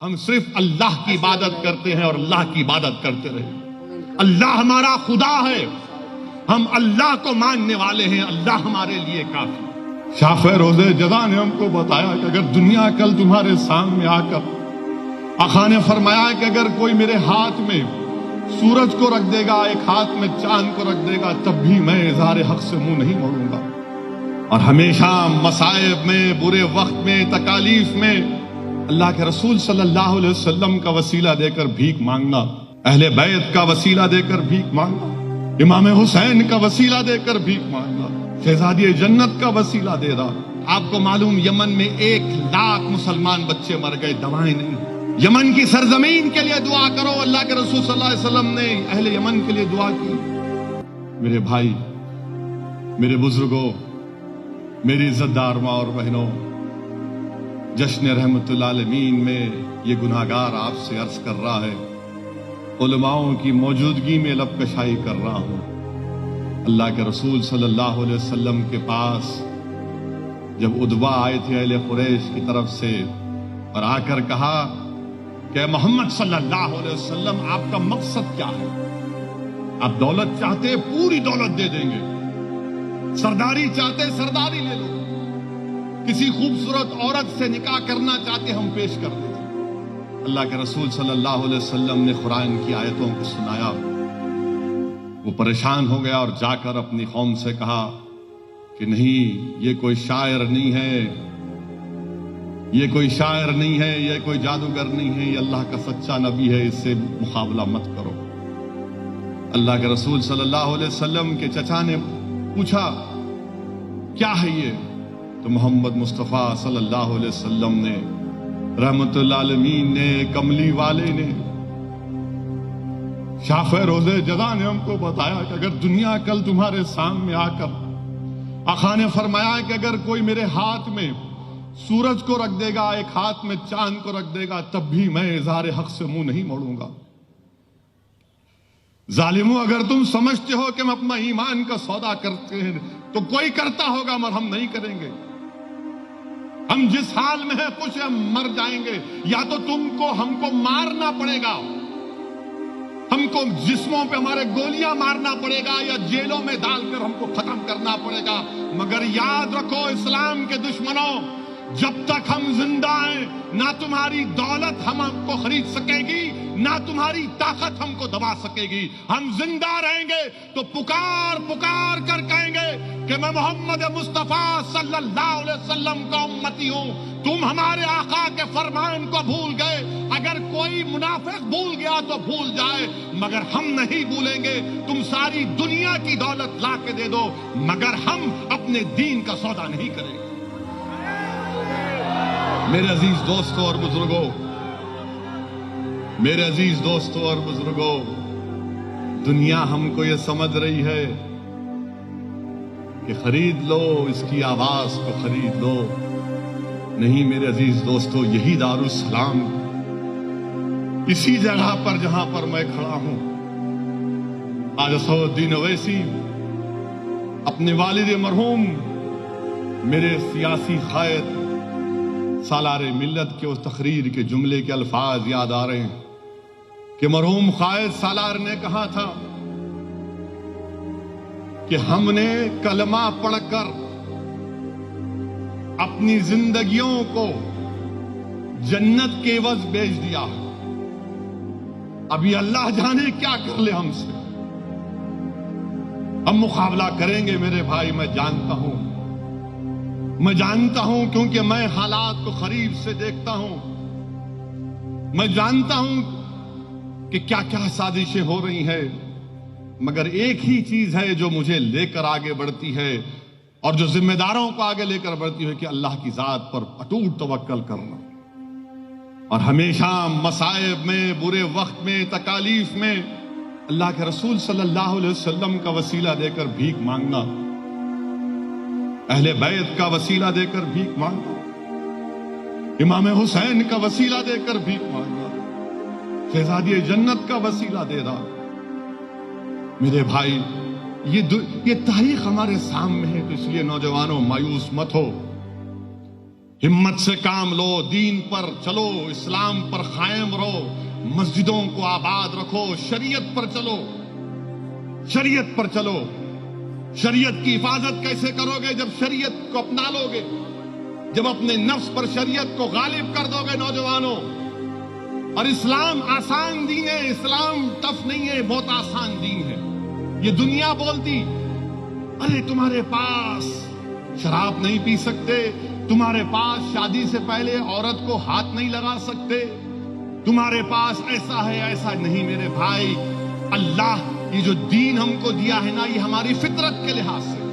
ہم صرف اللہ کی عبادت کرتے ہیں اور اللہ کی عبادت کرتے رہے. اللہ ہمارا خدا ہے, ہم اللہ کو ماننے والے ہیں, اللہ ہمارے لیے کافی. شاہ روز جزا نے ہم کو بتایا کہ اگر دنیا کل تمہارے سامنے آ کر, آقا نے فرمایا کہ اگر کوئی میرے ہاتھ میں سورج کو رکھ دے گا, ایک ہاتھ میں چاند کو رکھ دے گا, تب بھی میں اظہار حق سے منہ نہیں موڑوں گا. اور ہمیشہ مصائب میں, برے وقت میں, تکالیف میں اللہ کے رسول صلی اللہ علیہ وسلم کا وسیلہ دے کر بھیک مانگنا, اہل بیت کا وسیلہ دے کر بھیک مانگنا, امام حسین کا وسیلہ دے کر بھیک مانگنا, شہزادی جنت کا وسیلہ دے رہا. آپ کو معلوم یمن میں 1,00,000 مسلمان بچے مر گئے, دوائیں نہیں. یمن کی سرزمین کے لیے دعا کرو, اللہ کے رسول صلی اللہ علیہ وسلم نے اہل یمن کے لیے دعا کی. میرے بھائی, میرے بزرگوں, میری عزت دار ماں اور بہنوں, جشن رحمت العالمین میں یہ گناہگار آپ سے عرض کر رہا ہے, علماؤں کی موجودگی میں لب کشائی کر رہا ہوں. اللہ کے رسول صلی اللہ علیہ وسلم کے پاس جب ادبا آئے تھے اہل قریش کی طرف سے, اور آ کر کہا کہ محمد صلی اللہ علیہ وسلم آپ کا مقصد کیا ہے؟ آپ دولت چاہتے پوری دولت دے دیں گے, سرداری چاہتے سرداری لے لو, کسی خوبصورت عورت سے نکاح کرنا چاہتے ہم پیش کر دیں. اللہ کے رسول صلی اللہ علیہ وسلم نے قرآن کی آیتوں کو سنایا, وہ پریشان ہو گیا اور جا کر اپنی قوم سے کہا کہ نہیں, یہ کوئی شاعر نہیں ہے, یہ کوئی شاعر نہیں ہے, یہ کوئی جادوگر نہیں ہے, یہ اللہ کا سچا نبی ہے, اس سے مقابلہ مت کرو. اللہ کے رسول صلی اللہ علیہ وسلم کے چچا نے پوچھا کیا ہے یہ؟ تو محمد مصطفیٰ صلی اللہ علیہ وسلم نے, رحمت العالمین نے, کملی والے نے, شاہ روز جزا نے ہم کو بتایا کہ اگر دنیا کل تمہارے سامنے آ کر, آقا نے فرمایا کہ اگر کوئی میرے ہاتھ میں سورج کو رکھ دے گا, ایک ہاتھ میں چاند کو رکھ دے گا, تب بھی میں اظہار حق سے منہ نہیں موڑوں گا. ظالموں, اگر تم سمجھتے ہو کہ ہم اپنا ایمان کا سودا کرتے ہیں تو کوئی کرتا ہوگا مگر ہم نہیں کریں گے. ہم جس حال میں ہیں کچھ ہم مر جائیں گے, یا تو تم کو ہم کو مارنا پڑے گا, ہم کو جسموں پہ ہمارے گولیاں مارنا پڑے گا, یا جیلوں میں ڈال کر ہم کو ختم کرنا پڑے گا. مگر یاد رکھو اسلام کے دشمنوں, جب تک ہم زندہ ہیں نہ تمہاری دولت ہم کو خرید سکے گی, نہ تمہاری طاقت ہم کو دبا سکے گی. ہم زندہ رہیں گے تو پکار پکار کر کہیں گے کہ میں محمد مصطفیٰ صلی اللہ علیہ وسلم کا امتی ہوں. تم ہمارے آقا کے فرمان کو بھول گئے, اگر کوئی منافق بھول گیا تو بھول جائے, مگر ہم نہیں بھولیں گے. تم ساری دنیا کی دولت لا کے دے دو, مگر ہم اپنے دین کا سودا نہیں کریں گے. میرے عزیز دوستوں اور بزرگوں, میرے عزیز دوستوں اور بزرگوں, دنیا ہم کو یہ سمجھ رہی ہے کہ خرید لو, اس کی آواز کو خرید لو. نہیں میرے عزیز دوستوں, یہی دارالسلام, اسی جگہ پر جہاں پر میں کھڑا ہوں, آج اسد الدین اویسی اپنے والد مرحوم میرے سیاسی قائد سالار ملت کے اس تقریر کے جملے کے الفاظ یاد آ رہے ہیں کہ مرحوم قائد سالار نے کہا تھا کہ ہم نے کلمہ پڑھ کر اپنی زندگیوں کو جنت کے عوض بیچ دیا, ابھی اللہ جانے کیا کر لے ہم سے. ہم مقابلہ کریں گے میرے بھائی, میں جانتا ہوں, میں جانتا ہوں, کیونکہ میں حالات کو قریب سے دیکھتا ہوں. میں جانتا ہوں کہ کیا کیا سازشیں ہو رہی ہیں, مگر ایک ہی چیز ہے جو مجھے لے کر آگے بڑھتی ہے اور جو ذمہ داروں کو آگے لے کر بڑھتی ہے, کہ اللہ کی ذات پر اٹوٹ توکل کرنا, اور ہمیشہ مصائب میں, برے وقت میں, تکالیف میں اللہ کے رسول صلی اللہ علیہ وسلم کا وسیلہ دے کر بھیک مانگنا, اہل بیت کا وسیلہ دے کر بھیک مانگنا, امام حسین کا وسیلہ دے کر بھیک مانگنا, شہزادی جنت کا وسیلہ دے رہا. میرے بھائی, یہ تاریخ ہمارے سامنے ہے, تو اس لیے نوجوانوں مایوس مت ہو. ہمت سے کام لو، دین پر چلو، اسلام پر قائم رہو، مسجدوں کو آباد رکھو، شریعت پر چلو، شریعت پر چلو۔ شریعت کی حفاظت کیسے کرو گے؟ جب شریعت کو اپنا لو گے، جب اپنے نفس پر شریعت کو غالب کر دو گے نوجوانوں۔ اور اسلام آسان دین ہے، اسلام ٹف نہیں ہے، بہت آسان دین ہے۔ یہ دنیا بولتی ارے تمہارے پاس شراب نہیں پی سکتے، تمہارے پاس شادی سے پہلے عورت کو ہاتھ نہیں لگا سکتے، تمہارے پاس ایسا ہے ایسا نہیں۔ میرے بھائی، اللہ یہ جو دین ہم کو دیا ہے نا، یہ ہماری فطرت کے لحاظ سے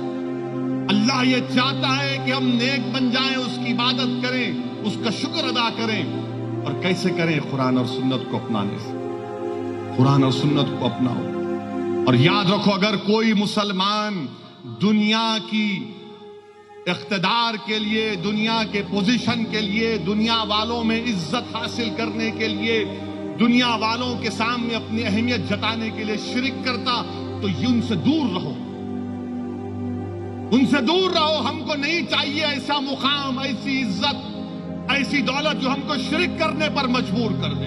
اللہ یہ چاہتا ہے کہ ہم نیک بن جائیں، اس کی عبادت کریں، اس کا شکر ادا کریں۔ اور کیسے کریں؟ قرآن اور سنت کو اپنانے سے۔ قرآن اور سنت کو اپناؤ۔ اور یاد رکھو، اگر کوئی مسلمان دنیا کی اقتدار کے لیے، دنیا کے پوزیشن کے لیے، دنیا والوں میں عزت حاصل کرنے کے لیے، دنیا والوں کے سامنے اپنی اہمیت جتانے کے لیے شرک کرتا، تو یہ ان سے دور رہو، ان سے دور رہو۔ ہم کو نہیں چاہیے ایسا مقام، ایسی عزت، ایسی دولت جو ہم کو شرک کرنے پر مجبور کر دے۔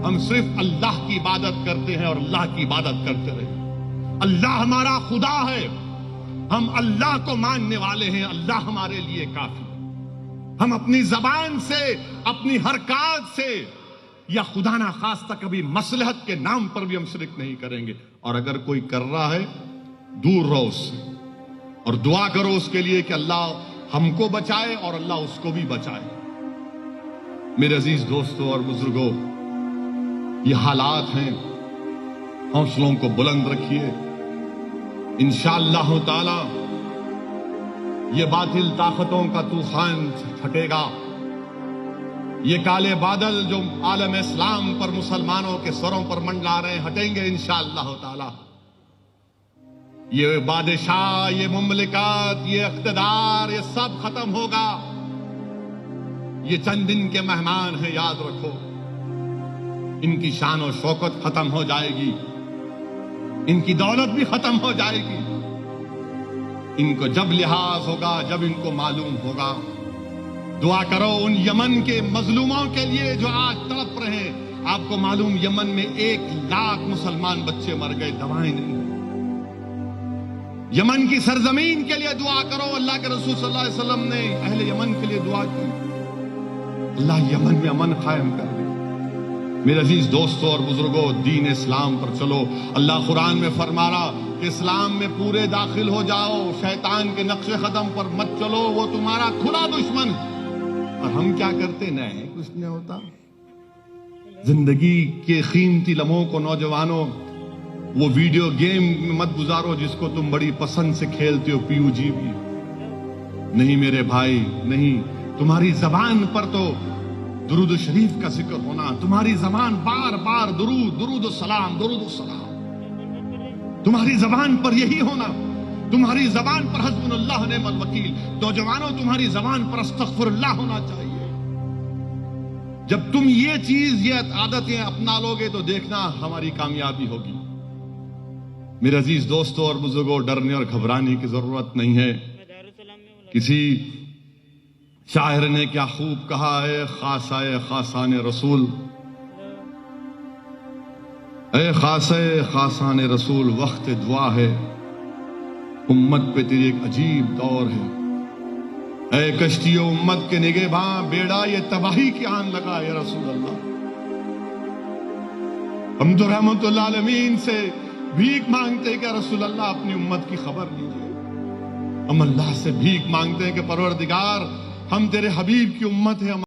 ہم صرف اللہ کی عبادت کرتے ہیں اور اللہ کی عبادت کرتے رہے۔ اللہ ہمارا خدا ہے، ہم اللہ کو ماننے والے ہیں، اللہ ہمارے لیے کافی۔ ہم اپنی زبان سے، اپنی حرکات سے، یا خدا نہ خواستہ کبھی مصلحت کے نام پر بھی ہم شرک نہیں کریں گے۔ اور اگر کوئی کر رہا ہے، دور رہو اس سے، اور دعا کرو اس کے لیے کہ اللہ ہم کو بچائے اور اللہ اس کو بھی بچائے۔ میرے عزیز دوستوں اور بزرگوں، یہ حالات ہیں، حوصلوں کو بلند رکھیے۔ انشاءاللہ تعالی یہ باطل طاقتوں کا طوفان پھٹے گا، یہ کالے بادل جو عالم اسلام پر، مسلمانوں کے سروں پر منڈلا رہے ہیں، ہٹیں گے انشاءاللہ تعالی۔ یہ بادشاہ، یہ مملکات، یہ اقتدار، یہ سب ختم ہوگا۔ یہ چند دن کے مہمان ہیں، یاد رکھو، ان کی شان و شوکت ختم ہو جائے گی، ان کی دولت بھی ختم ہو جائے گی۔ ان کو جب لحاظ ہوگا، جب ان کو معلوم ہوگا۔ دعا کرو ان یمن کے مظلوموں کے لیے جو آج تڑپ رہے ہیں۔ آپ کو معلوم، یمن میں 1,00,000 مسلمان بچے مر گئے، دوائیں نہیں۔ یمن کی سرزمین کے لیے دعا کرو۔ اللہ کے رسول صلی اللہ علیہ وسلم نے اہل یمن کے لیے دعا کی، اللہ یمن میں امن قائم کر دے۔ میرے عزیز دوستوں اور بزرگوں، دین اسلام پر چلو۔ اللہ قرآن میں فرما رہا کہ اسلام میں پورے داخل ہو جاؤ، شیطان کے نقش قدم پر مت چلو، وہ تمہارا کھلا دشمن۔ اور ہم کیا کرتے؟ نہیں کچھ نہیں ہوتا۔ زندگی کے قیمتی لمحوں کو نوجوانوں وہ ویڈیو گیم میں مت گزارو جس کو تم بڑی پسند سے کھیلتے ہو، پیو جی بھی نہیں میرے بھائی، نہیں۔ تمہاری زبان پر تو درود و شریف کا ذکر ہونا، تمہاری زبان بار بار درود، درود و سلام، درود و سلام، تمہاری زبان پر یہی ہونا، تمہاری زبان پر حسبنا اللہ نعم الوکیل۔ نوجوانوں، تمہاری زبان پر استغفر اللہ ہونا چاہیے۔ جب تم یہ چیز، یہ عادتیں اپنا لو گے تو دیکھنا ہماری کامیابی ہوگی۔ میرے عزیز دوستوں اور بزرگوں، ڈرنے اور گھبرانے کی ضرورت نہیں ہے۔ کسی شاعر نے کیا خوب کہا ہے، خاصائے خاصان رسول، اے خاصائے خاصان رسول، وقت دعا ہے، امت پہ تیری ایک عجیب دور ہے۔ اے کشتی امت کے نگہباں، بیڑا یہ تباہی کی آن لگا یا رسول اللہ۔ ہم تو رحمت اللہ عالمین سے بھیک مانگتے ہیں کہ رسول اللہ اپنی امت کی خبر لیجئے۔ ہم اللہ سے بھیک مانگتے ہیں کہ پروردگار، ہم تیرے حبیب کی امت ہیں،